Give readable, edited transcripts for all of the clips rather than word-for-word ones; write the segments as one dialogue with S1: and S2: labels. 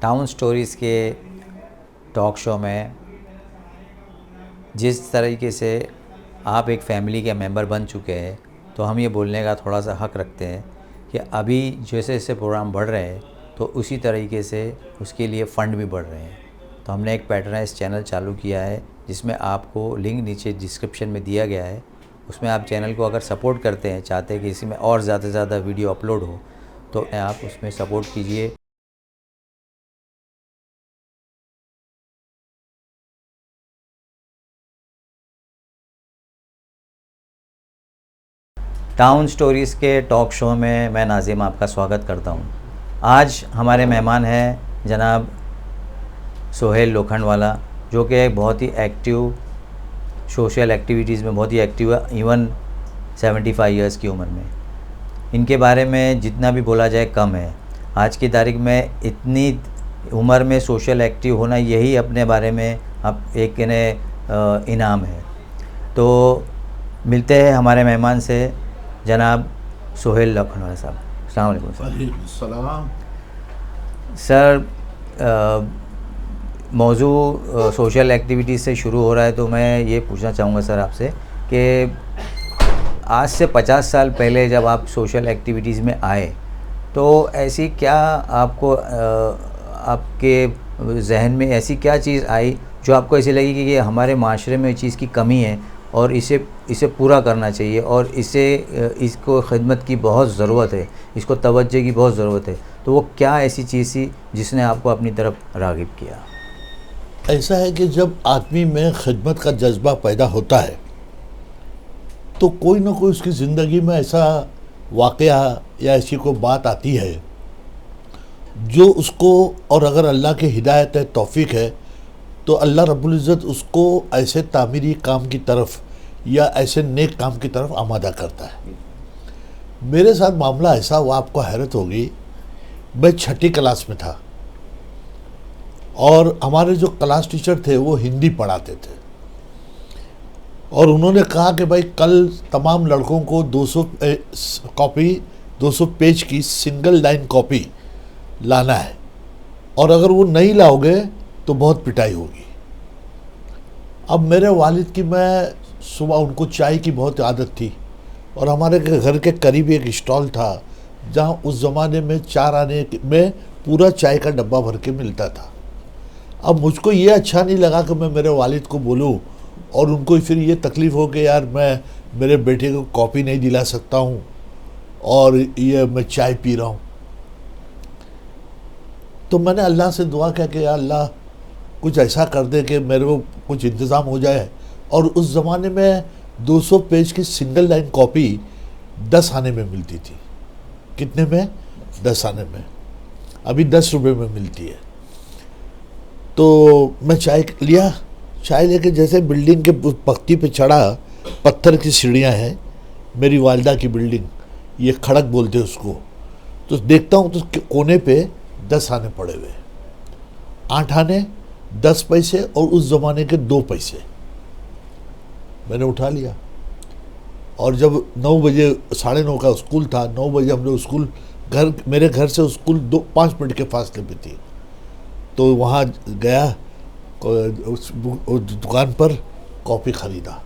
S1: Town stories के talk show में जिस तरीके से आप एक फैमिली के मेंबर बन चुके हैं, तो हम ये बोलने का थोड़ा सा हक रखते हैं कि अभी जैसे जैसे प्रोग्राम बढ़ रहे हैं तो उसी तरीके से उसके लिए फ़ंड भी बढ़ रहे हैं। तो हमने एक पैटर्नाइज चैनल चालू किया है जिसमें आपको लिंक नीचे डिस्क्रिप्शन में दिया गया है। उसमें आप चैनल को अगर सपोर्ट करते हैं, चाहते हैं कि इसी में और ज़्यादा से ज़्यादा वीडियो अपलोड हो, तो आप उसमें सपोर्ट कीजिए। टाउन स्टोरीज़ के टॉक शो में मैं नाज़िम आपका स्वागत करता हूं। आज हमारे मेहमान हैं जनाब सोहेल लोखंडवाला, जो कि एक बहुत ही एक्टिव सोशल एक्टिविटीज़ में बहुत ही एक्टिव है, इवन 75 इयर्स की उम्र में। इनके बारे में जितना भी बोला जाए कम है। आज की तारीख में इतनी उम्र में सोशल एक्टिव होना, यही अपने बारे में अब एक इनाम है। तो मिलते हैं हमारे मेहमान से, जनाब सोहेल लोखंडवाला साहब। अस्सलाम वालेकुम
S2: सलाम।
S1: सर, मौजू सोशल एक्टिविटीज़ से शुरू हो रहा है, तो मैं ये पूछना चाहूँगा सर आपसे कि आज से 50 साल पहले जब आप सोशल एक्टिविटीज़ में आए, तो ऐसी क्या आपको आपके जहन में ऐसी क्या चीज़ आई जो आपको ऐसी लगी कि ये हमारे माशरे में इस चीज़ की कमी है और इसे पूरा करना चाहिए और इसको खिदमत की बहुत ज़रूरत है, इसको तवज्जो की बहुत ज़रूरत है? तो वो क्या ऐसी चीज़ थी जिसने आपको अपनी तरफ राग़िब किया?
S2: ऐसा है कि जब आदमी में खिदमत का जज्बा पैदा होता है तो कोई ना कोई उसकी ज़िंदगी में ऐसा वाक़या या ऐसी कोई बात आती है जो उसको, और अगर अल्लाह की हिदायत है, तौफीक है, तो अल्लाह रब्बुल इज़्ज़त उसको ऐसे तामीरी काम की तरफ या ऐसे नेक काम की तरफ आमादा करता है। मेरे साथ मामला ऐसा हुआ, आपको हैरत होगी। मैं 6ठी क्लास में था और हमारे जो क्लास टीचर थे वो हिंदी पढ़ाते थे, और उन्होंने कहा कि भाई कल तमाम लड़कों को 200 पेज की सिंगल लाइन कॉपी लाना है, और अगर वो नहीं लाओगे तो बहुत पिटाई होगी। अब मेरे वालिद की, मैं सुबह उनको चाय की बहुत आदत थी, और हमारे घर के करीब एक स्टॉल था जहाँ उस ज़माने में 4 आने में पूरा चाय का डब्बा भर के मिलता था। अब मुझको ये अच्छा नहीं लगा कि मैं मेरे वालिद को बोलूँ और उनको फिर ये तकलीफ़ हो कि यार मैं मेरे बेटे को कॉपी नहीं दिला सकता हूँ और ये मैं चाय पी रहा हूँ। तो मैंने अल्लाह से दुआ किया कि यार अल्लाह कुछ ऐसा कर दे कि मेरे को कुछ इंतज़ाम हो जाए। और उस ज़माने में 200 पेज की सिंगल लाइन कॉपी 10 आने में मिलती थी। कितने में? 10 आने में। अभी 10 रुपये में मिलती है। तो मैं चाय लिया, चाय लेके जैसे बिल्डिंग के पक्ति पे चढ़ा, पत्थर की सीढ़ियाँ हैं, मेरी वालिदा की बिल्डिंग, ये खड़क बोलते उसको। तो देखता हूँ तो कोने पे 10 आने पड़े हुए, 8 आने, 10 पैसे और उस ज़माने के 2 पैसे। मैंने उठा लिया, और जब 9 बजे, 9:30 का स्कूल था, 9 बजे हम लोग स्कूल, मेरे घर से स्कूल 5 मिनट के फासले पे थी, तो वहाँ गया, उस दुकान पर कॉपी ख़रीदा।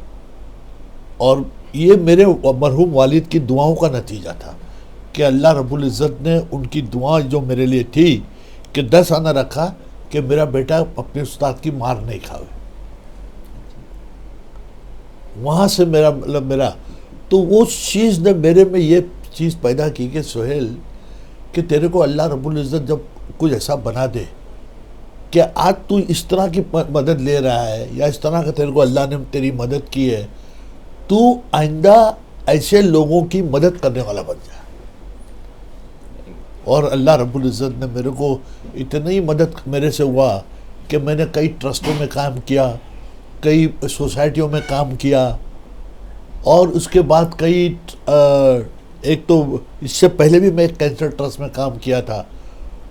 S2: और ये मेरे मरहूम वालिद की दुआओं का नतीजा था कि अल्लाह रब्बुल इज़्ज़त ने उनकी दुआ जो मेरे लिए थी कि 10 आना रखा कि मेरा बेटा अपने उस्ताद की मार नहीं खावे। वहाँ से मेरा तो वो चीज़ ने मेरे में ये चीज़ पैदा की कि सोहेल, कि तेरे को अल्लाह रब्बुल इज़्ज़त जब कुछ ऐसा बना दे कि आज तू इस तरह की मदद ले रहा है, या इस तरह का तेरे को अल्लाह ने तेरी मदद की है, तू आइंदा ऐसे लोगों की मदद करने वाला बन जाए। और अल्लाह रब्बुल इज़्ज़त ने मेरे को इतनी मदद मेरे से हुआ कि मैंने कई ट्रस्टों में काम किया, कई सोसाइटियों में काम किया, और उसके बाद कई एक तो इससे पहले भी मैं एक कैंसर ट्रस्ट में काम किया था,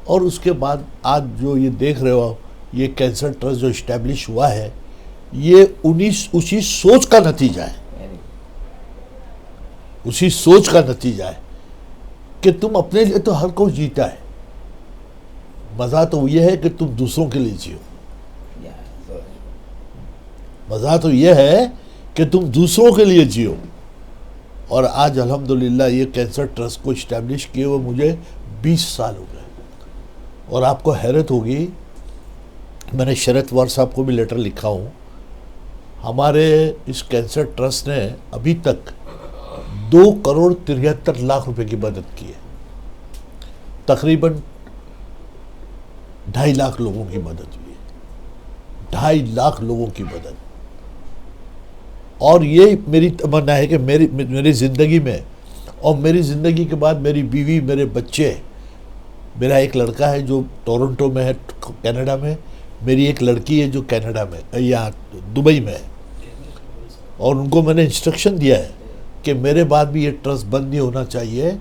S2: और उसके बाद आज जो ये देख रहे हो, ये कैंसर ट्रस्ट जो इस्टेब्लिश हुआ है, ये उसी सोच का नतीजा है, उसी सोच का नतीजा है कि तुम अपने लिए तो हर कोई जीता है, मज़ा तो यह है कि तुम दूसरों के लिए जियो। मज़ा तो यह है कि तुम दूसरों के लिए जियो। और आज अल्हम्दुलिल्लाह ये कैंसर ट्रस्ट को इस्टेब्लिश किए हुए मुझे 20 साल हो गए। और आपको हैरत होगी, मैंने शरद वार साहब को भी लेटर लिखा हूँ, हमारे इस कैंसर ट्रस्ट ने अभी तक 2,73,00,000 रुपए की मदद की है। तकरीबन 2.5 लाख लोगों की मदद हुई है, 2.5 लाख लोगों की मदद। और ये मेरी तमन्ना है कि मेरी ज़िंदगी में और मेरी ज़िंदगी के बाद मेरी बीवी, मेरे बच्चे, मेरा एक लड़का है जो टोरंटो में है कनाडा में, मेरी एक लड़की है जो कनाडा में या दुबई में है, और उनको मैंने इंस्ट्रक्शन दिया है कि मेरे बाद भी ये ट्रस्ट बंद नहीं होना चाहिए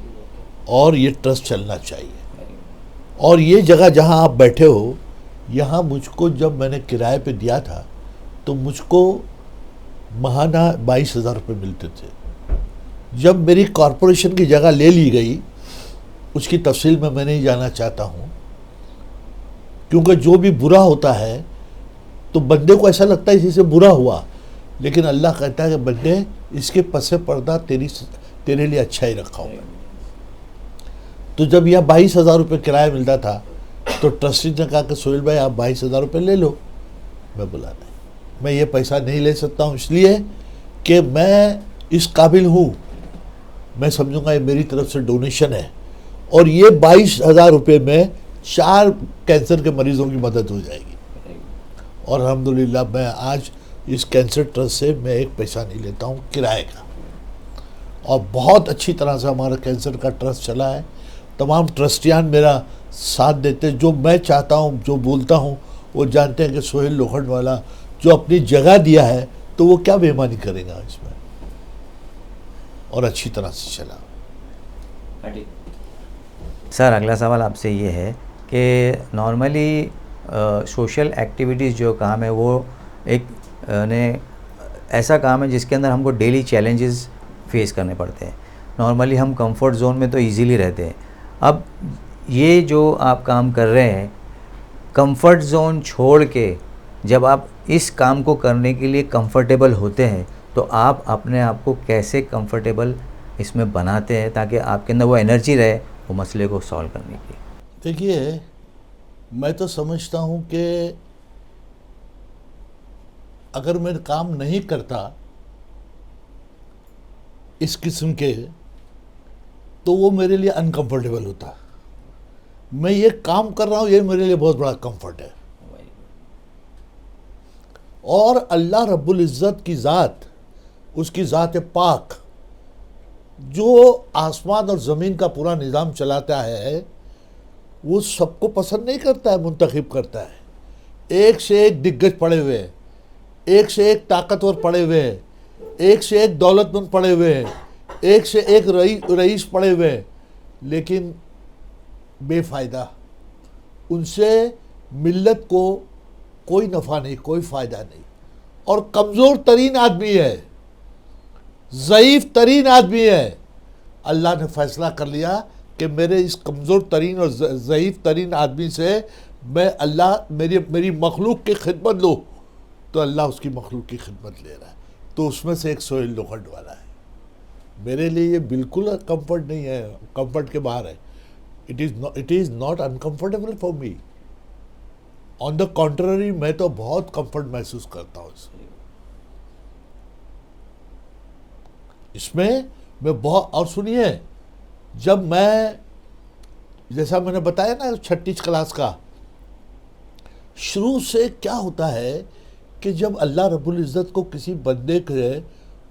S2: और ये ट्रस्ट चलना चाहिए। और ये जगह जहाँ आप बैठे हो, यहाँ मुझको जब मैंने किराए पे दिया था तो मुझको महाना 22,000 रुपये मिलते थे। जब मेरी कॉरपोरेशन की जगह ले ली गई, उसकी तफसील में मैं नहीं जाना चाहता हूँ, क्योंकि जो भी बुरा होता है तो बंदे को ऐसा लगता है इसी से बुरा हुआ, लेकिन अल्लाह कहता है कि बंदे इसके पसे पर्दा तेरे लिए अच्छा ही रखा होगा। तो जब यह 22,000 रुपये किराया मिलता था तो ट्रस्टी ने कहा कि सोहेल भाई आप 22,000 रुपये ले लो। मैं बोला नहीं, मैं ये पैसा नहीं ले सकता हूँ, इसलिए कि मैं इस काबिल हूँ, मैं समझूंगा ये मेरी तरफ से डोनेशन है, और ये 22,000 रुपये में 4 कैंसर के मरीज़ों की मदद हो जाएगी। और अल्हम्दुलिल्लाह मैं आज इस कैंसर ट्रस्ट से मैं एक पैसा नहीं लेता हूँ किराए का, और बहुत अच्छी तरह से हमारा कैंसर का ट्रस्ट चला है। तमाम ट्रस्टियान मेरा साथ देते, जो मैं चाहता हूँ, जो बोलता हूँ, वो जानते हैं कि सोहेल लोखंडवाला जो अपनी जगह दिया है तो वो क्या बेईमानी करेगा इसमें, और अच्छी तरह से चला।
S1: सर अगला सवाल आपसे ये है कि नॉर्मली सोशल एक्टिविटीज़ जो काम है वो एक ने ऐसा काम है जिसके अंदर हमको डेली चैलेंजेस फेस करने पड़ते हैं। नॉर्मली हम कंफर्ट जोन में तो इजीली रहते हैं। अब ये जो आप काम कर रहे हैं, कंफर्ट जोन छोड़ के जब आप इस काम को करने के लिए कंफर्टेबल होते हैं तो आप अपने आप को कैसे कंफर्टेबल इसमें बनाते हैं ताकि आपके अंदर वो एनर्जी रहे वो मसले को सॉल्व करने की?
S2: देखिए, मैं तो समझता हूँ कि अगर मैं काम नहीं करता इस किस्म के तो वो मेरे लिए अनकंफर्टेबल होता। मैं ये काम कर रहा हूँ, ये मेरे लिए बहुत बड़ा कंफर्ट है। और अल्लाह रब्बुल इज़्ज़त की ज़ात, उसकी ज़ात पाक जो आसमान और ज़मीन का पूरा निज़ाम चलाता है, वो सबको पसंद नहीं करता है, मुंतखब करता है। एक से एक दिग्गज पड़े हुए हैं, एक से एक ताकतवर पड़े हुए हैं, एक से एक दौलतमंद पड़े हुए हैं, एक से एक रईस पड़े हुए हैं, लेकिन बेफ़ायदा। उनसे मिल्लत को कोई नफ़ा नहीं, कोई फ़ायदा नहीं। और कमज़ोर तरीन आदमी है, ज़ईफ़ तरीन आदमी है। अल्लाह ने फ़ैसला कर लिया कि मेरे इस कमज़ोर तरीन और ज़ईफ़ तरीन आदमी से मैं अल्लाह मेरी मखलूक की खिदमत लो, तो अल्लाह उसकी मखलूक की खिदमत ले रहा है। तो उसमें से एक सोहेल लोखंडवाला है। मेरे लिए ये बिल्कुल कंफर्ट नहीं है, कंफर्ट के बाहर है। It is not uncomfortable for me. On the contrary, मैं तो बहुत कंफर्ट महसूस करता हूँ इसमें मैं बहुत। और सुनिए, जब मैं, जैसा मैंने बताया ना 6ठी क्लास का, शुरू से क्या होता है कि जब अल्लाह रब्बुल इज़्ज़त को किसी बंदे के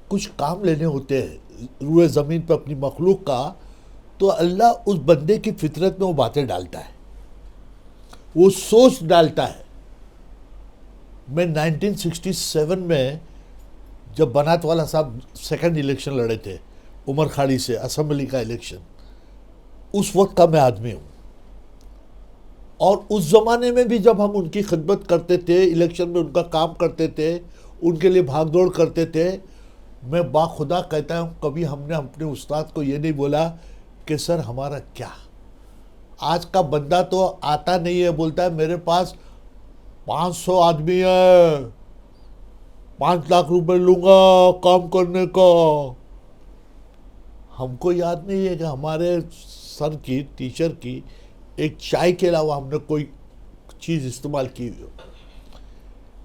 S2: कुछ काम लेने होते हैं रूए ज़मीन पर अपनी मखलूक का, तो अल्लाह उस बंदे की फितरत में वो बातें डालता है, वो सोच डालता है। मैं 1967 में जब बनात वाला साहब सेकंड इलेक्शन लड़े थे उमर खाड़ी से, असम्बली का इलेक्शन, उस वक्त का मैं आदमी हूँ। और उस ज़माने में भी जब हम उनकी खिदमत करते थे, इलेक्शन में उनका काम करते थे, उनके लिए भाग दौड़ करते थे, मैं बाखुदा कहता हूँ कभी हमने अपने उस्ताद को ये नहीं बोला कि सर हमारा क्या, आज का बंदा तो आता नहीं है, बोलता है मेरे पास 500 आदमी है, 5 लाख रुपए लूंगा काम करने का। हमको याद नहीं है कि हमारे सर की, टीचर की, एक चाय के अलावा हमने कोई चीज़ इस्तेमाल की हुई हो।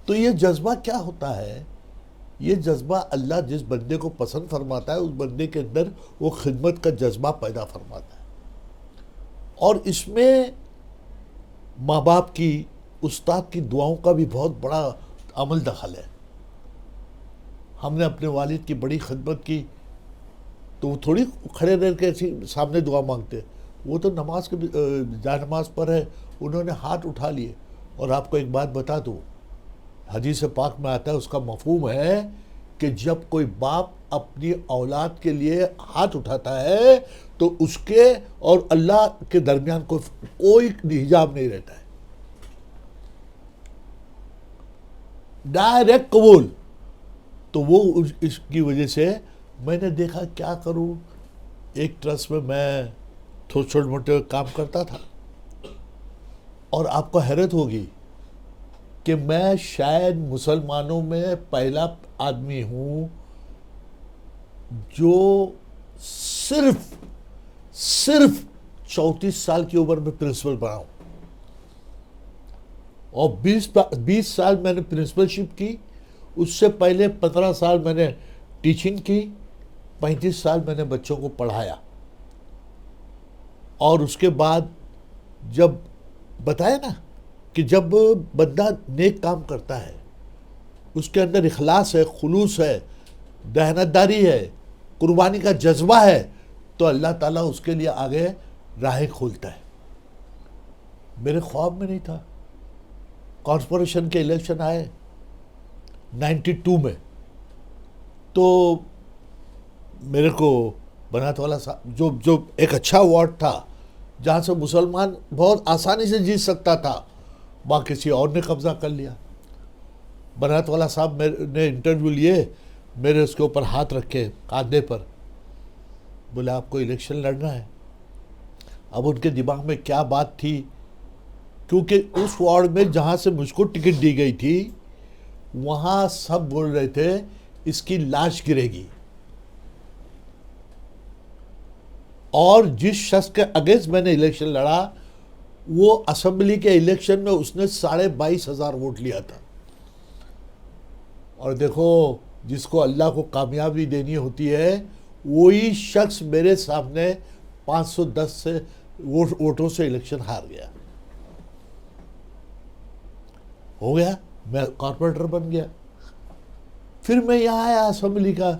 S2: तो ये जज्बा क्या होता है? ये जज्बा अल्लाह जिस बंदे को पसंद फरमाता है उस बंदे के अंदर वो खिदमत का जज्बा पैदा फरमाता है। और इसमें माँ बाप की, उस्ताद की दुआओं का भी बहुत बड़ा अमल दखल है। हमने अपने वालिद की बड़ी खिदमत की तो वो थोड़ी खड़े रह के ऐसी सामने दुआ मांगते, वो तो नमाज के जानमाज पर है, उन्होंने हाथ उठा लिए। और आपको एक बात बता दूँ, हदीस पाक में आता है, उसका मफहूम है कि जब कोई बाप अपनी औलाद के लिए हाथ उठाता है तो उसके और अल्लाह के दरमियान कोई हिजाब नहीं रहता है, डायरेक्ट कबूल। तो वो इसकी वजह से मैंने देखा क्या करूं, एक ट्रस्ट में मैं थोड़े छोटे मोटे काम करता था और आपको हैरत होगी कि मैं शायद मुसलमानों में पहला आदमी हूं जो सिर्फ 34 साल की उम्र में प्रिंसिपल बना हूं। और 20 साल मैंने प्रिंसिपलशिप की, उससे पहले 15 साल मैंने टीचिंग की, 35 साल मैंने बच्चों को पढ़ाया। और उसके बाद जब बताया ना कि जब बंदा नेक काम करता है, उसके अंदर इखलास है, खुलूस है, दहनतदारी है, कुर्बानी का जज्बा है, तो अल्लाह ताला उसके लिए आगे राहें खोलता है। मेरे ख्वाब में नहीं था। कॉर्पोरेशन के इलेक्शन आए 92 में, तो मेरे को बनात वाला साहब जो एक अच्छा वार्ड था जहाँ से मुसलमान बहुत आसानी से जीत सकता था, वहाँ किसी और ने कब्जा कर लिया। बनात वाला साहब ने इंटरव्यू लिए, मेरे उसके ऊपर हाथ रखे कांधे पर, बोले आपको इलेक्शन लड़ना है। अब उनके दिमाग में क्या बात थी, क्योंकि उस वार्ड में जहाँ से मुझको टिकट दी गई थी वहाँ सब बोल रहे थे इसकी लाश गिरेगी। और जिस शख्स के अगेंस्ट मैंने इलेक्शन लड़ा, वो असेंबली के इलेक्शन में उसने 22,500 वोट लिया था। और देखो, जिसको अल्लाह को कामयाबी देनी होती है वही शख्स मेरे सामने 510 से वोटों से इलेक्शन हार गया। हो गया, मैं कॉर्पोरेटर बन गया। फिर मैं यहाँ आया असेंबली का,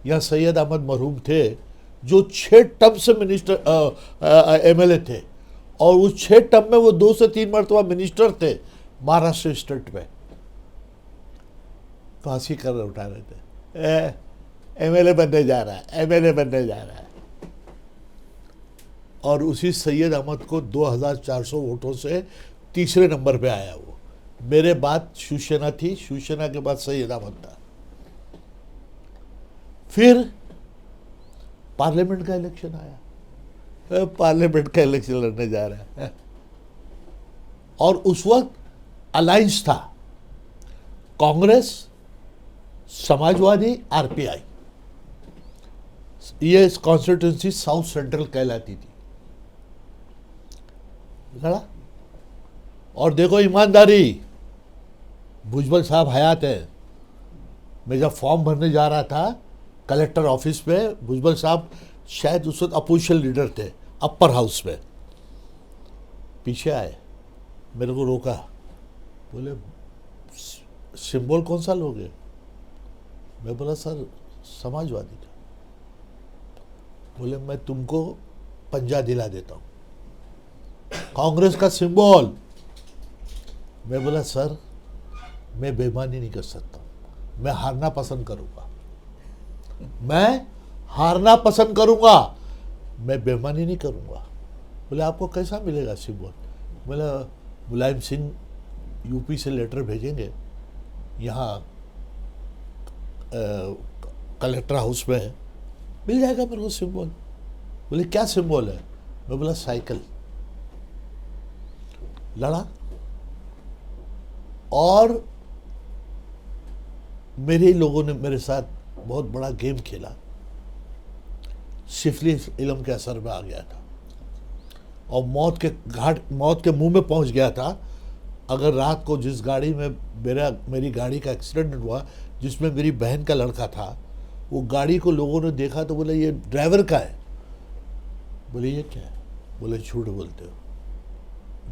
S2: यहाँ सैयद अहमद मरहूम थे जो 6 टर्म से मिनिस्टर एमएलए थे, और उस 6 टर्म में वो 2 से 3 मरतबा मिनिस्टर थे महाराष्ट्र स्टेट में। फांसी कर उठा रहे थे, एमएलए बनने जा रहा है, एमएलए बनने जा रहा है। और उसी सैयद अहमद को 2,400 वोटों से तीसरे नंबर पे आया वो। मेरे बाद शिवसेना थी, शिवसेना के बाद सैयद अहमद था। फिर पार्लियामेंट का इलेक्शन आया, पार्लियामेंट का इलेक्शन लड़ने जा रहा है। और उस वक्त अलायंस था कांग्रेस, समाजवादी, आरपीआई। ये कॉन्स्टिट्यूंसी साउथ सेंट्रल कहलाती थी। लड़ा, और देखो ईमानदारी, भुजबल साहब हयात है। मैं जब फॉर्म भरने जा रहा था कलेक्टर ऑफिस में, भुजबल साहब शायद उस वक्त अपोजिशन लीडर थे अपर हाउस में, पीछे आए, मेरे को रोका, बोले सिंबल कौन सा लोगे? मैं बोला सर समाजवादी का। बोले मैं तुमको पंजा दिला देता हूँ, कांग्रेस का सिंबल। मैं बोला सर मैं बेईमानी नहीं कर सकता, मैं हारना पसंद करूँगा, मैं हारना पसंद करूँगा, मैं बेईमानी नहीं करूँगा। बोले आपको कैसा मिलेगा सिंबल? बोला मुलायम सिंह यूपी से लेटर भेजेंगे, यहाँ कलेक्टर हाउस में मिल जाएगा मेरे को सिंबल। बोले क्या सिंबल है? मैं बोला साइकिल। लड़ा और मेरे ही लोगों ने मेरे साथ बहुत बड़ा गेम खेला। सिफिलिस इल्म के असर में आ गया था और मौत के मुंह में पहुंच गया था। अगर रात को जिस गाड़ी में मेरी गाड़ी का एक्सीडेंट हुआ, जिसमें मेरी बहन का लड़का था, वो गाड़ी को लोगों ने देखा तो बोले ये ड्राइवर का है। बोले ये क्या है? बोले झूठ बोलते हो,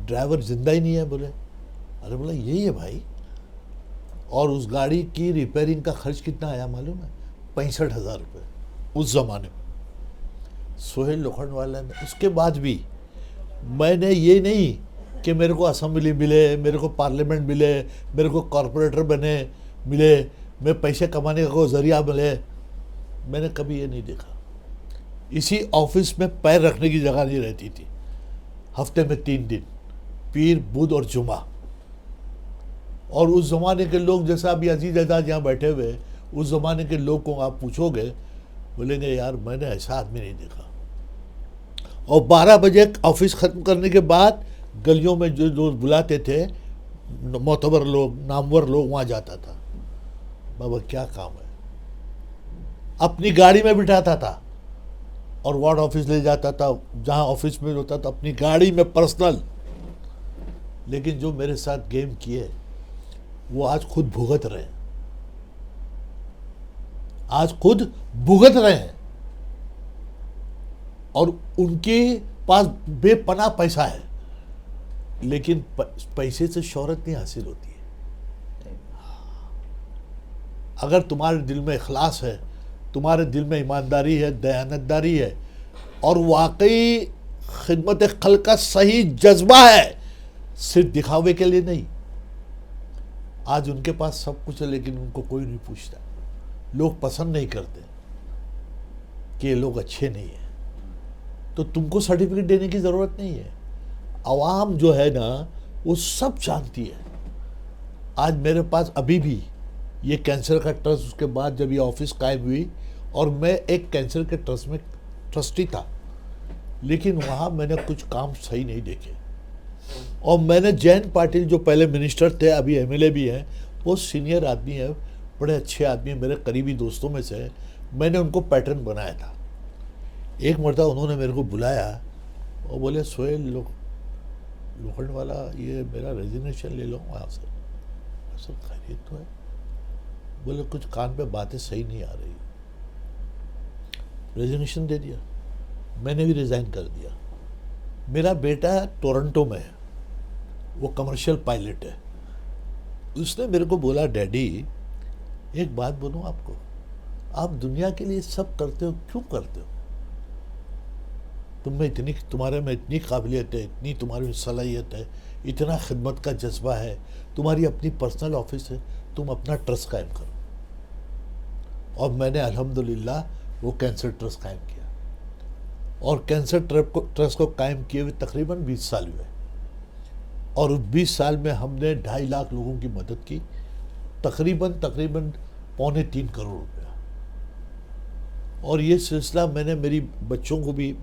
S2: ड्राइवर जिंदा ही नहीं है। बोले अरे बोला यही है भाई। और उस गाड़ी की रिपेयरिंग का खर्च कितना आया मालूम है? 65,000 रुपये उस ज़माने में। सोहेल लोखंडवाला ने, उसके बाद भी मैंने ये नहीं कि मेरे को असेंबली मिले, मेरे को पार्लियामेंट मिले, मेरे को कॉरपोरेटर मिले, मैं पैसे कमाने का कोई ज़रिया मिले, मैंने कभी ये नहीं देखा। इसी ऑफिस में पैर रखने की जगह नहीं रहती थी। हफ्ते में 3 दिन, पीर, बुध और जुमा। और उस ज़माने के लोग, जैसा अभी अजीज एजाज यहाँ बैठे हुए, उस ज़माने के लोग को आप पूछोगे, बोलेंगे यार मैंने ऐसा आदमी नहीं देखा। और 12 बजे ऑफिस ख़त्म करने के बाद गलियों में जो बुलाते थे मोतबर लोग, नामवर लोग, वहाँ जाता था। बाबा क्या काम है? अपनी गाड़ी में बिठाता था और वार्ड ऑफिस ले जाता था, जहाँ ऑफिस में होता था, अपनी गाड़ी में पर्सनल। लेकिन जो मेरे साथ गेम किए वो आज खुद भुगत रहे हैं, आज खुद भुगत रहे हैं। और उनके पास बेपनाह पैसा है, लेकिन पैसे से शोहरत नहीं हासिल होती है। अगर तुम्हारे दिल में इखलास है, तुम्हारे दिल में ईमानदारी है, दयानतदारी है और वाकई खिदमत खल्क का सही जज्बा है, सिर्फ दिखावे के लिए नहीं। आज उनके पास सब कुछ है लेकिन उनको कोई नहीं पूछता। लोग पसंद नहीं करते कि ये लोग अच्छे नहीं हैं। तो तुमको सर्टिफिकेट देने की ज़रूरत नहीं है। आवाम जो है ना वो सब जानती है। आज मेरे पास अभी भी ये कैंसर का ट्रस्ट, उसके बाद जब ये ऑफिस कायम हुई और मैं एक कैंसर के ट्रस्ट में ट्रस्टी था, लेकिन वहाँ मैंने कुछ काम सही नहीं देखे। और मैंने जयंत पाटिल जो पहले मिनिस्टर थे, अभी एमएलए भी हैं, वो सीनियर आदमी है, बड़े अच्छे आदमी, मेरे करीबी दोस्तों में से, मैंने उनको पैटर्न बनाया था। एक मरतबा उन्होंने मेरे को बुलाया और बोले सोहेल लोखंडवाला, ये मेरा रेजिग्नेशन ले लो वहाँ से। सर खैरियत तो है? बोले कुछ कान पे बातें सही नहीं आ रही। रेजिग्नेशन दे दिया, मैंने भी रिज़ाइन कर दिया। मेरा बेटा टोरंटो में है, वो कमर्शियल पायलट है। उसने मेरे को बोला डैडी एक बात बोलूं आपको, आप दुनिया के लिए सब करते हो, क्यों करते हो? तुम्हारे में इतनी काबिलियत है, इतनी तुम्हारी में सलाहियत है, इतना खिदमत का जज्बा है, तुम्हारी अपनी पर्सनल ऑफिस है, तुम अपना ट्रस्ट कायम करो। और मैंने अल्हम्दुलिल्लाह वो कैंसर ट्रस्ट कायम किया। और कैंसर ट्रस्ट को कायम किए हुए तकरीबन 20 साल हुए। और उस 20 साल में हमने 2.5 लाख लोगों की मदद की, तकरीबन 3.25 करोड़ रुपया। और ये सिलसिला मैंने मेरी बच्चों को भी,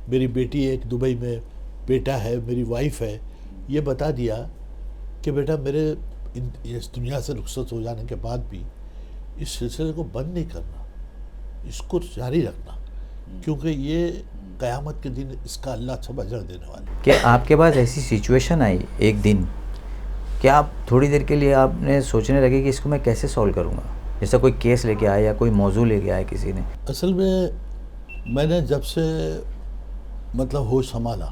S2: मेरी बेटी एक दुबई में, बेटा है, मेरी वाइफ है, ये बता दिया कि बेटा मेरे इस दुनिया से रुखसत हो जाने के बाद भी इस सिलसिले को बंद नहीं करना, इसको जारी रखना, क्योंकि ये क़यामत के दिन इसका अल्लाह सब अजर देने वाला है।
S1: क्या आपके पास ऐसी सिचुएशन आई एक दिन कि आप थोड़ी देर के लिए आपने सोचने लगे कि इसको मैं कैसे सॉल्व करूँगा? जैसा कोई केस लेके आया या कोई मौजू लेके आया किसी ने?
S2: असल में मैंने जब से मतलब होश संभाला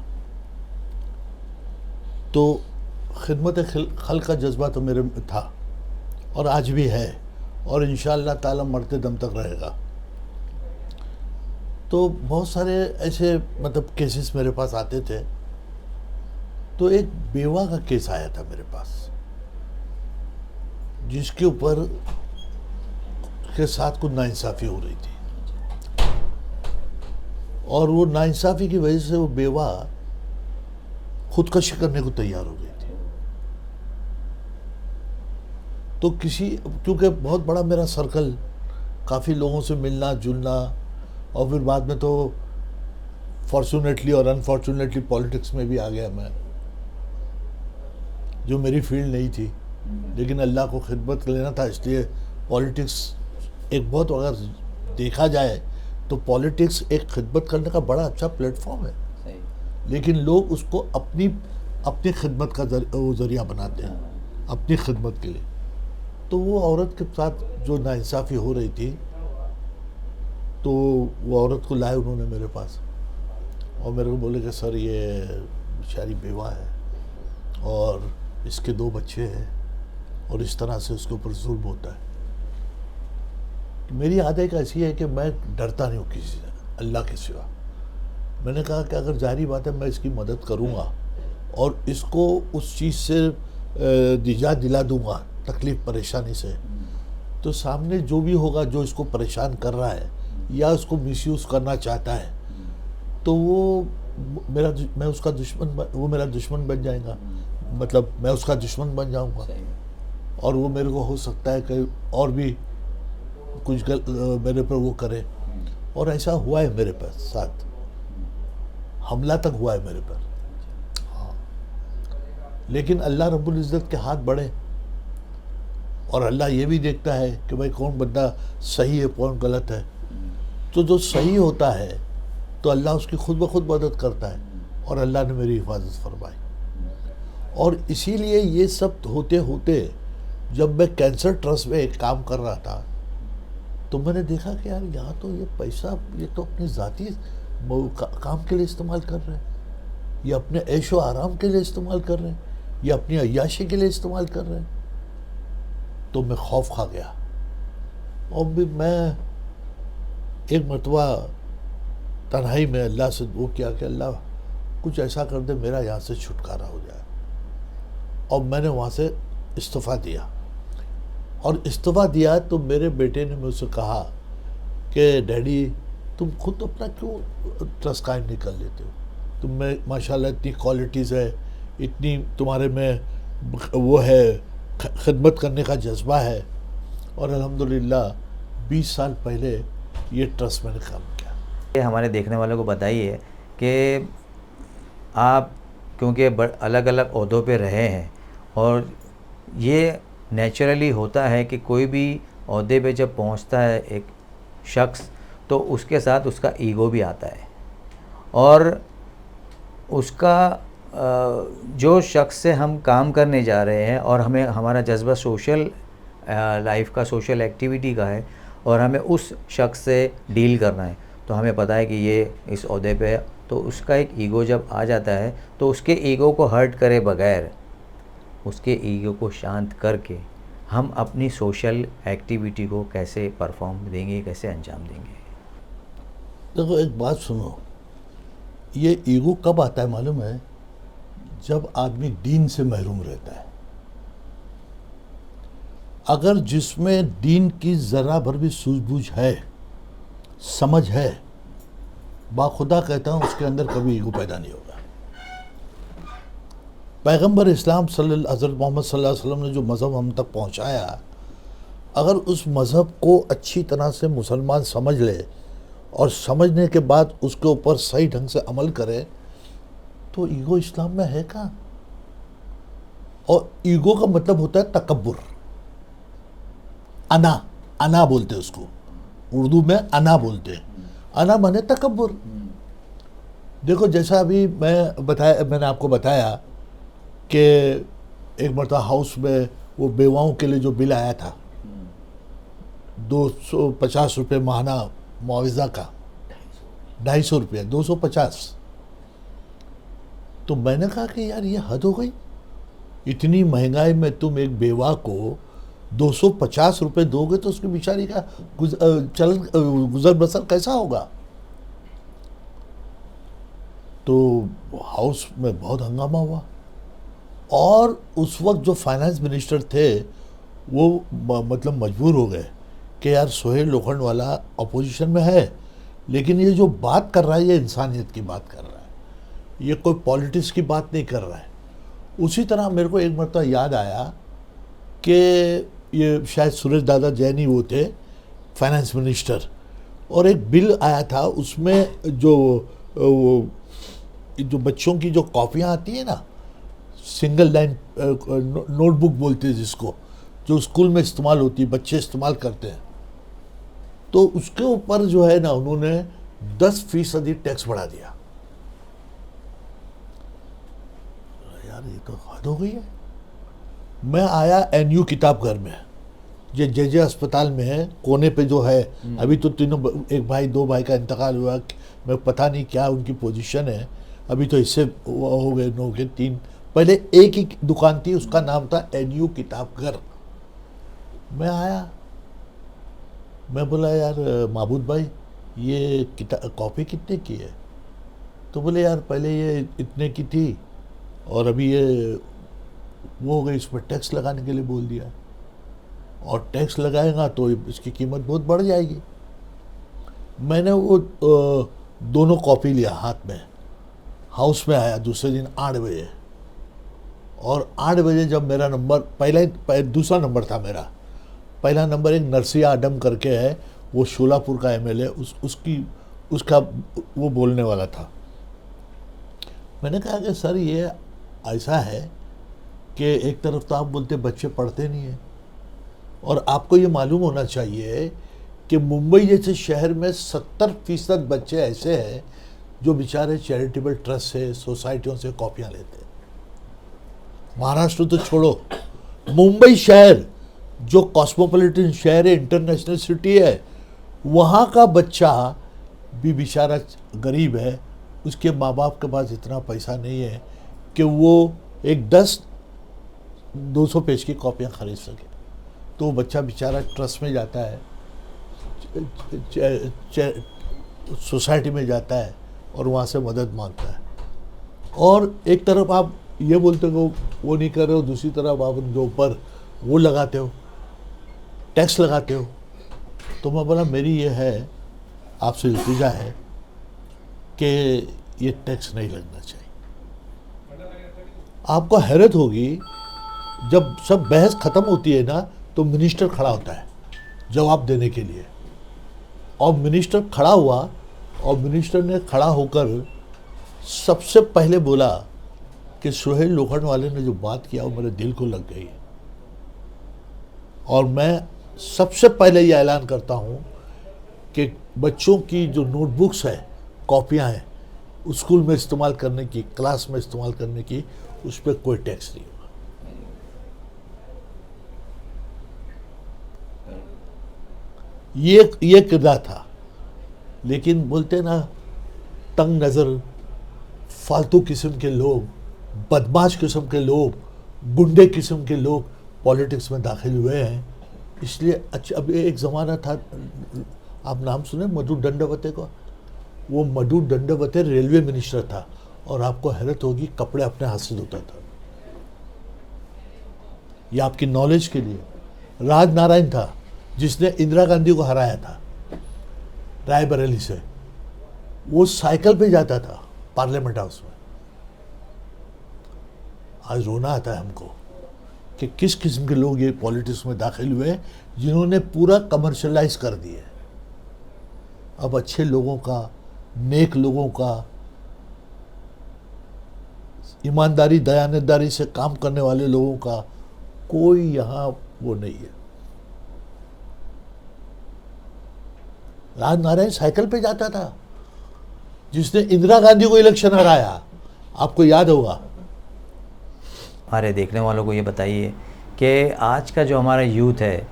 S2: तो खिदमत खल्क का जज्बा तो मेरे में था और आज भी है और इंशाअल्लाह ताला मरते दम तक रहेगा। तो बहुत सारे ऐसे मतलब केसेस मेरे पास आते थे। तो एक बेवा का केस आया था मेरे पास, जिसके ऊपर के साथ कुछ नाइंसाफ़ी हो रही थी और वो नाइंसाफ़ी की वजह से वो बेवा खुदकशी करने को तैयार हो गई थी। तो क्योंकि बहुत बड़ा मेरा सर्कल, काफ़ी लोगों से मिलना जुलना, और फिर बाद में तो फॉर्चुनेटली और अनफॉर्चुनेटली पॉलिटिक्स में भी आ गया मैं। जो मेरी फील्ड नहीं थी, लेकिन अल्लाह को खिदमत लेना था, इसलिए पॉलिटिक्स एक बहुत, अगर देखा जाए तो पॉलिटिक्स एक खिदमत करने का बड़ा अच्छा प्लेटफॉर्म है, लेकिन लोग उसको अपनी अपनी खिदमत का ज़रिया बनाते हैं, अपनी खिदमत के लिए। तो वो औरत के साथ जो नाइंसाफ़ी हो रही थी, तो वो औरत को लाए उन्होंने मेरे पास, और मेरे को बोले कि सर ये बेचारी बेवा है और इसके 2 बच्चे हैं और इस तरह से उसके ऊपर जुल्म होता है। मेरी आदत ऐसी है कि मैं डरता नहीं हूँ किसी से, अल्लाह के सिवा। मैंने कहा कि अगर जाहिर बात है मैं इसकी मदद करूँगा और इसको उस चीज़ से निजात दिला दूँगा, तकलीफ़ परेशानी से, तो सामने जो भी होगा, जो इसको परेशान कर रहा है या उसको मिसयूज़ करना चाहता है, तो वो मैं उसका दुश्मन, वो मेरा दुश्मन बन जाएगा, मतलब मैं उसका दुश्मन बन जाऊँगा, और वो मेरे को हो सकता है कि और भी कुछ मेरे पर वो करे। और ऐसा हुआ है मेरे पर साथ, हमला तक हुआ है मेरे पर। हाँ, लेकिन अल्लाह रब्बुल इज़्ज़त के हाथ बड़े, और अल्लाह ये भी देखता है कि भाई कौन बंदा सही है, कौन गलत है। तो जो सही होता है तो अल्लाह उसकी खुद ब खुद मदद करता है, और अल्लाह ने मेरी हिफाजत फरमाई। और इसीलिए ये सब होते होते जब मैं कैंसर ट्रस्ट में एक काम कर रहा था, तो मैंने देखा कि यार यहाँ तो ये पैसा, ये तो अपनी ज़ाती काम के लिए इस्तेमाल कर रहे हैं, ये अपने ऐशो आराम के लिए इस्तेमाल कर रहे हैं, ये अपनी अय्याशी के लिए इस्तेमाल कर रहे हैं। तो मैं खौफ खा गया, और भी मैं एक मरतबा तन्हाई में अल्लाह से वो किया कि अल्लाह कुछ ऐसा कर दे मेरा यहाँ से छुटकारा हो जाए। और मैंने वहाँ से इस्तीफ़ा दिया, और इस्तीफ़ा दिया तो मेरे बेटे ने मुझसे कहा कि डैडी तुम खुद अपना क्यों ट्रस्ट कायम नहीं कर लेते हो, तुम में माशाल्लाह इतनी क्वालिटीज़ है, इतनी तुम्हारे में वो है, खिदमत करने का जज्बा है। और अल्हम्दुलिल्लाह 20 साल पहले ये ट्रस्ट मैंने काम किया।
S1: ये हमारे देखने वालों को बताइए कि आप क्योंकि अलग अलग ओहदों पे रहे हैं, और ये नेचुरली होता है कि कोई भी ओहदे पे जब पहुंचता है एक शख्स, तो उसके साथ उसका ईगो भी आता है, और उसका जो शख्स से हम काम करने जा रहे हैं, और हमें हमारा जज्बा सोशल लाइफ का, सोशल एक्टिविटी का है, और हमें उस शख्स से डील करना है, तो हमें पता है कि ये इस ओहदे पे है, तो उसका एक ईगो जब आ जाता है, तो उसके ईगो को हर्ट करे बगैर, उसके ईगो को शांत करके हम अपनी सोशल एक्टिविटी को कैसे परफॉर्म देंगे, कैसे अंजाम देंगे।
S2: देखो एक बात सुनो, ये ईगो कब आता है मालूम है? जब आदमी दीन से महरूम रहता है। अगर जिसमें दीन की ज़रा भर भी सूझबूझ है, समझ है, बाखुदा कहता हूँ उसके अंदर कभी ईगो पैदा नहीं होगा। पैगंबर इस्लाम हज़रत मोहम्मद सल्लल्लाहु अलैहि वसल्लम ने जो मज़हब हम तक पहुँचाया, अगर उस मज़हब को अच्छी तरह से मुसलमान समझ ले और समझने के बाद उसके ऊपर सही ढंग से अमल करे, तो ईगो इस्लाम में है कहाँ? और ईगो का मतलब होता है तकब्बुर, अना बोलते हैं उसको, उर्दू में अना बोलते हैं। अना माने तकब्बुर। देखो जैसा अभी मैंने आपको बताया कि एक मरतबा हाउस में वो बेवाओं के लिए जो बिल आया था 250 रुपये माहाना मुआवजा का, 250 रुपये, 250। तो मैंने कहा कि यार ये हद हो गई, इतनी महंगाई में तुम एक बेवा को 250 रुपये दोगे तो उसकी बेचारी का गुजर बसर कैसा होगा? तो हाउस में बहुत हंगामा हुआ, और उस वक्त जो फाइनेंस मिनिस्टर थे वो मतलब मजबूर हो गए कि यार सोहेल लोखंडवाला अपोजिशन में है, लेकिन ये जो बात कर रहा है ये इंसानियत की बात कर रहा है, ये कोई पॉलिटिक्स की बात नहीं कर रहा है। उसी तरह मेरे को एक मरतबा याद आया कि ये शायद सुरेश दादा जैन ही वो थे फाइनेंस मिनिस्टर, और एक बिल आया था उसमें जो बच्चों की जो कॉपियाँ आती है ना, सिंगल लाइन नोटबुक बोलते हैं जिसको, जो स्कूल में इस्तेमाल होती है, बच्चे इस्तेमाल करते हैं, तो उसके ऊपर जो है ना उन्होंने 10% टैक्स बढ़ा दिया। यार ये तो हद हो गई है। मैं आया एनयू किताब घर में, ये जे अस्पताल में है, कोने पे जो है, अभी तो तीनों, एक भाई दो भाई का इंतकाल हुआ, मैं पता नहीं क्या उनकी पोजीशन है, अभी तो इससे हो गए 9 के 3। पहले एक ही दुकान थी, उसका नाम था एनयू किताब घर। मैं आया, मैं बोला यार महबूद भाई ये कॉपी कितने की है? तो बोले यार पहले ये इतने की थी और अभी ये वो हो गई, इसमें टैक्स लगाने के लिए बोल दिया, और टैक्स लगाएगा तो इसकी कीमत बहुत बढ़ जाएगी। मैंने वो दोनों कॉपी लिया हाथ में, हाउस में आया दूसरे दिन 8 बजे, और 8 बजे जब मेरा नंबर, दूसरा नंबर था मेरा, पहला नंबर एक नरसिया आडम करके है, वो शोलापुर का एमएलए, उसका वो बोलने वाला था। मैंने कहा कि सर ये ऐसा है कि एक तरफ तो आप बोलते बच्चे पढ़ते नहीं हैं, और आपको ये मालूम होना चाहिए कि मुंबई जैसे शहर में 70% बच्चे ऐसे हैं जो बेचारे चैरिटेबल ट्रस्ट से, सोसाइटियों से कॉपियाँ लेते हैं। महाराष्ट्र तो छोड़ो, मुंबई शहर जो कॉस्मोपॉलिटन शहर है, इंटरनेशनल सिटी है, वहाँ का बच्चा भी बेचारा गरीब है, उसके माँ बाप के पास इतना पैसा नहीं है कि वो एक 10-200 पेज की कॉपियाँ खरीद सके, तो वो बच्चा बेचारा ट्रस्ट में जाता है, सोसाइटी में जाता है और वहाँ से मदद मांगता है। और एक तरफ आप ये बोलते हो वो नहीं कर रहे हो, दूसरी तरफ आप उनके ऊपर वो लगाते हो, टैक्स लगाते हो। तो मैं बोला मेरी ये है, आपसे इल्तिजा है कि ये टैक्स नहीं लगना चाहिए। आपको हैरत होगी, जब सब बहस ख़त्म होती है ना तो मिनिस्टर खड़ा होता है जवाब देने के लिए, और मिनिस्टर खड़ा हुआ, और मिनिस्टर ने खड़ा होकर सबसे पहले बोला कि सोहेल लोखंडवाले ने जो बात किया वो मेरे दिल को लग गई, और मैं सबसे पहले ये ऐलान करता हूँ कि बच्चों की जो नोटबुक्स है, कॉपियाँ हैं, स्कूल में इस्तेमाल करने की, क्लास में इस्तेमाल करने की, उस पर कोई टैक्स नहीं होगा। ये किरदार था। लेकिन बोलते ना, तंग नज़र, फालतू किस्म के लोग, बदमाश किस्म के लोग, गुंडे किस्म के लोग पॉलिटिक्स में दाखिल हुए हैं। इसलिए अच्छा, अब एक ज़माना था, आप नाम सुने मधु दंडवते को? वो मधु दंडवते रेलवे मिनिस्टर था, और आपको हैरत होगी कपड़े अपने हाथ से धोता था। ये आपकी नॉलेज के लिए। राज नारायण था जिसने इंदिरा गांधी को हराया था रायबरेली से, वो साइकिल पे जाता था पार्लियामेंट हाउस में। आज रोना आता है हमको कि किस किस्म के लोग ये पॉलिटिक्स में दाखिल हुए, जिन्होंने पूरा कमर्शलाइज कर दिया। अब अच्छे लोगों का, नेक लोगों का, ईमानदारी दयानतदारी से काम करने वाले लोगों का कोई यहाँ वो नहीं है। राज नारायण साइकिल पे जाता था, जिसने इंदिरा गांधी को इलेक्शन हराया, आपको याद होगा।
S1: हमारे देखने वालों को ये बताइए कि आज का जो हमारा यूथ है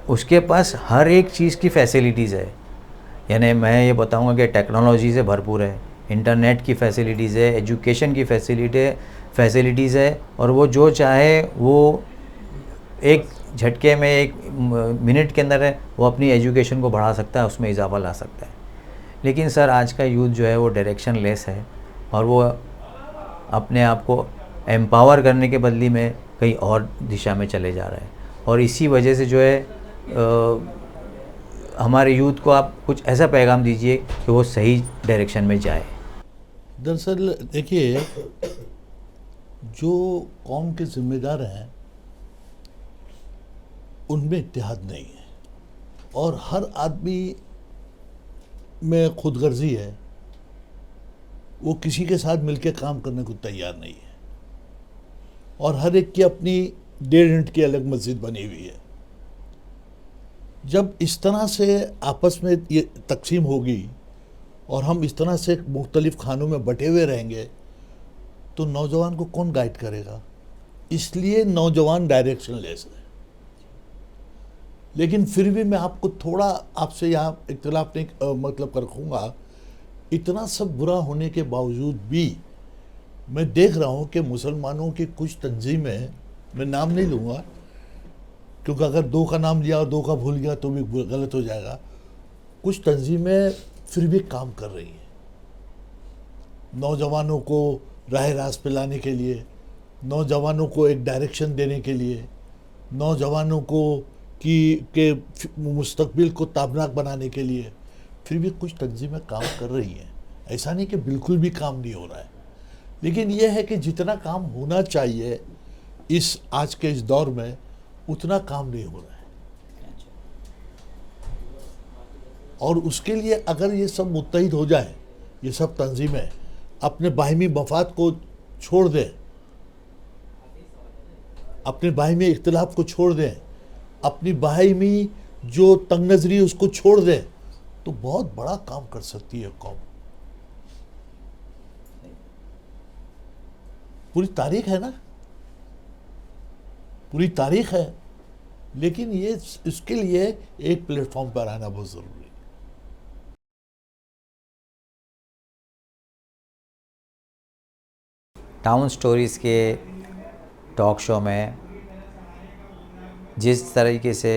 S1: उसके पास हर एक चीज़ की फैसिलिटीज़ है। यानी मैं ये बताऊंगा कि टेक्नोलॉजी से भरपूर है, इंटरनेट की फैसिलिटीज़ है, एजुकेशन की फैसिलिटीज़ है, और वो जो चाहे वो एक झटके में, एक मिनट के अंदर है, वो अपनी एजुकेशन को बढ़ा सकता है, उसमें इजाफा ला सकता है। लेकिन सर आज का यूथ जो है वो डायरेक्शन लेस है, और वो अपने आप को एम्पावर करने के बदले में कहीं और दिशा में चले जा रहा है। और इसी वजह से जो है हमारे यूथ को आप कुछ ऐसा पैगाम दीजिए कि वो सही डायरेक्शन में जाए।
S2: दरअसल देखिए, जो कौम के जिम्मेदार हैं उनमें इत्तेहाद नहीं है, और हर आदमी में खुदगर्जी है, वो किसी के साथ मिलकर काम करने को तैयार नहीं है। और हर एक की अपनी 1.5 ईंट की अलग मस्जिद बनी हुई है। जब इस तरह से आपस में ये तकसीम होगी और हम इस तरह से मुख्तलिफ खानों में बटे हुए रहेंगे तो नौजवान को कौन गाइड करेगा? इसलिए नौजवान डायरेक्शन लेस है। लेकिन फिर भी मैं आपको थोड़ा आपसे यहाँ इख्तिलाफ नहीं मतलब कर रखूँगा। इतना सब बुरा होने के बावजूद भी मैं देख रहा हूँ कि मुसलमानों की कुछ तंजीमें, मैं नाम नहीं लूँगा क्योंकि अगर 2 का नाम लिया और 2 का भूल गया तो भी गलत हो जाएगा, कुछ तंजीमें फिर भी काम कर रही हैं नौजवानों को राह रास्त पे लाने के लिए, नौजवानों को एक डायरेक्शन देने के लिए, नौजवानों को के मुस्तकबिल को ताबनाक बनाने के लिए। फिर भी कुछ तंजीमें काम कर रही हैं। ऐसा नहीं कि बिल्कुल भी काम नहीं हो रहा है, लेकिन यह है कि जितना काम होना चाहिए इस आज के इस दौर में उतना काम नहीं हो रहा है। और उसके लिए अगर ये सब मुत्तहिद हो जाए, ये सब तंजीमें अपने बाहिमी मफाद को छोड़ दें, अपने बाहिमी इख्तिलाफ को छोड़ दें, अपनी बाहिमी जो तंग नजरी उसको छोड़ दें, तो बहुत बड़ा काम कर सकती है कौम। पूरी तारीख है ना, पूरी तारीख है, लेकिन ये इसके लिए एक प्लेटफॉर्म पर आना बहुत ज़रूरी है।
S1: टाउन स्टोरीज़ के टॉक शो में जिस तरीके से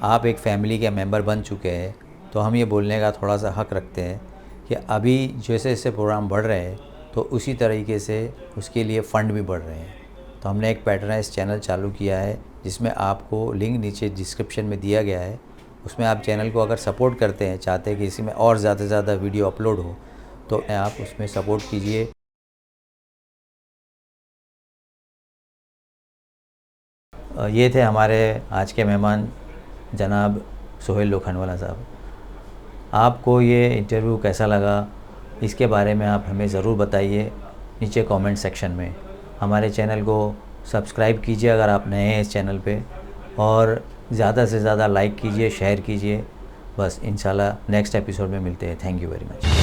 S1: आप एक फैमिली के मेंबर बन चुके हैं, तो हम ये बोलने का थोड़ा सा हक रखते हैं कि अभी जैसे जैसे प्रोग्राम बढ़ रहे हैं तो उसी तरीके से उसके लिए फ़ंड भी बढ़ रहे हैं। तो हमने एक पैट्रनाइज चैनल चालू किया है जिसमें आपको लिंक नीचे डिस्क्रिप्शन में दिया गया है। उसमें आप चैनल को अगर सपोर्ट करते हैं, चाहते हैं कि इसी में और ज़्यादा से ज़्यादा वीडियो अपलोड हो, तो आप उसमें सपोर्ट कीजिए। ये थे हमारे आज के मेहमान जनाब सोहेल लोखंडवाला साहब। आपको ये इंटरव्यू कैसा लगा, इसके बारे में आप हमें ज़रूर बताइए नीचे कमेंट सेक्शन में। हमारे चैनल को सब्सक्राइब कीजिए अगर आप नए हैं इस चैनल पे, और ज़्यादा से ज़्यादा लाइक कीजिए, शेयर कीजिए। बस इंशाल्लाह नेक्स्ट एपिसोड में मिलते हैं। Thank you very much.